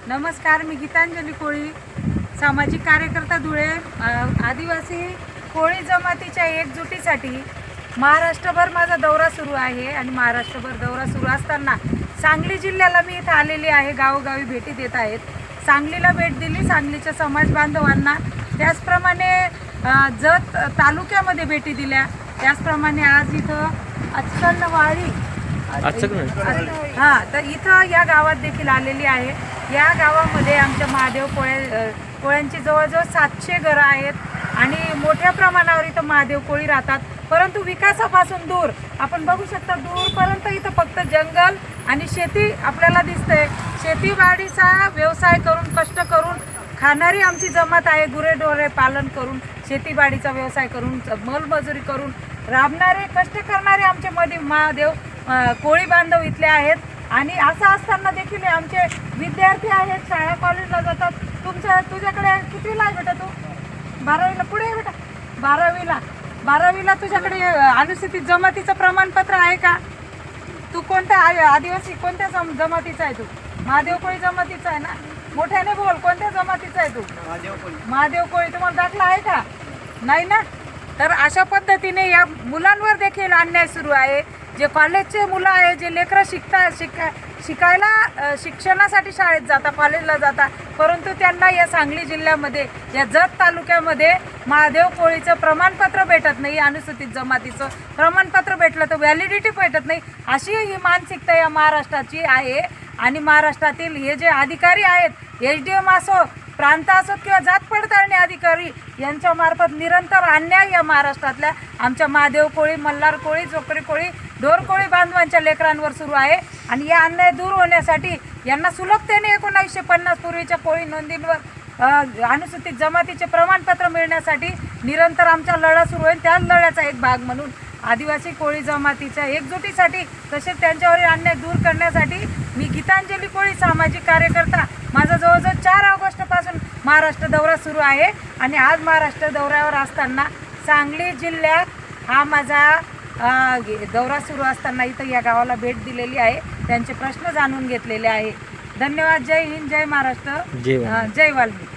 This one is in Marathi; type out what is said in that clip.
नमस्कार, मी गीतांजली कोळी, सामाजिक कार्यकर्ता धुळे। आदिवासी कोळी जमातीच्या एकजुटीसाठी महाराष्ट्रभर माझा दौरा सुरू आहे आणि महाराष्ट्रभर दौरा सुरू असताना सांगली जिल्ह्याला मी इथे आलेली आहे। गावोगावी भेटी देत आहेत। सांगलीला भेट दिली, सांगलीच्या समाज बांधवांना, त्याचप्रमाणे जत तालुक्यामध्ये भेटी दिल्या, त्याचप्रमाणे आज इथं अचकनवाडी तर इथं या गावात देखील आलेली आहे। या गावामध्ये आमच्या महादेव कोळ्यांची जवळजवळ 700 घरं आहेत आणि मोठ्या प्रमाणावर इथं महादेव कोळी राहतात। परंतु विकासापासून दूर आपण बघू शकता, दूरपर्यंत इथं फक्त जंगल आणि शेती आपल्याला दिसते। शेतीवाडीचा व्यवसाय करून, कष्ट करून खाणारी आमची जमात आहे। गुरेढोरे पालन करून, शेतीवाडीचा व्यवसाय करून, मोलमजुरी करून राबणारे, कष्ट करणारे आमचे महादेव कोळी बांधव इथले आहेत। आणि असं असताना देखील आमचे विद्यार्थी आहेत, शाळा कॉलेजला जातात। तुझ्याकडे कितवीला आहे बेटा? तू 12वीला पुढे आहे बेटा? 12वीला तुझ्याकडे अनुसूचित जमातीचं प्रमाणपत्र आहे का? तू कोणत्या आदिवासी कोणत्या जमातीचा आहे? तू महादेव कोळी जमातीचा आहे ना? मोठ्याने बोल, कोणत्या जमातीचा आहे तू? महादेव कोळी। तुम्हाला दाखला आहे का? नाही ना? तर अशा पद्धतीने या मुलांवर देखील अन्याय सुरू आहे। जे कॉलेजचे मुलं आहे, जे लेकरं शिकायला शिक्षणासाठी शाळेत जातात, कॉलेजला जातात, परंतु त्यांना या सांगली जिल्ह्यामध्ये, या जत तालुक्यामध्ये महादेव कोळीचं प्रमाणपत्र भेटत नाही। अनुसूचित जमातीचं प्रमाणपत्र भेटलं तर व्हॅलिडिटी भेटत नाही, अशी ही मानसिकता या महाराष्ट्राची आहे। आणि महाराष्ट्रातील हे जे अधिकारी आहेत, SDM असो, प्रांत असो किंवा जात पडताळणी अधिकारी, यांच्या मार्फत निरंतर अन्याय या महाराष्ट्रातल्या आमच्या महादेव कोळी, मल्हार कोळी, चोकरी कोळी, ढोर कोळी बांधवांच्या लेकरांवर सुरू आहे। आणि या अन्याय दूर होण्यासाठी यांना सुलभतेने 1950 पूर्वीच्या कोळी नोंदींवर अनुसूचित जमातीचे प्रमाणपत्र मिळण्यासाठी निरंतर आमचा लढा सुरू आहे। त्याच लढ्याचा एक भाग म्हणून आदिवासी कोळी जमातीच्या एकजुटीसाठी, तसेच त्यांच्यावरील अन्याय दूर करण्यासाठी मी गीतांजली कोळी, सामाजिक कार्यकर्ता, माझा जवळजवळ 4 ऑगस्टपासून महाराष्ट्र दौरा सुरू आहे। आणि आज महाराष्ट्र दौऱ्यावर असताना सांगली जिल्ह्यात हा माझा दौरा सुरू असताना इथं या गावाला भेट दिलेली आहे, त्यांचे प्रश्न जाणून घेतलेले आहे। धन्यवाद। जय हिंद, जय महाराष्ट्र, जय वाल्मिकी।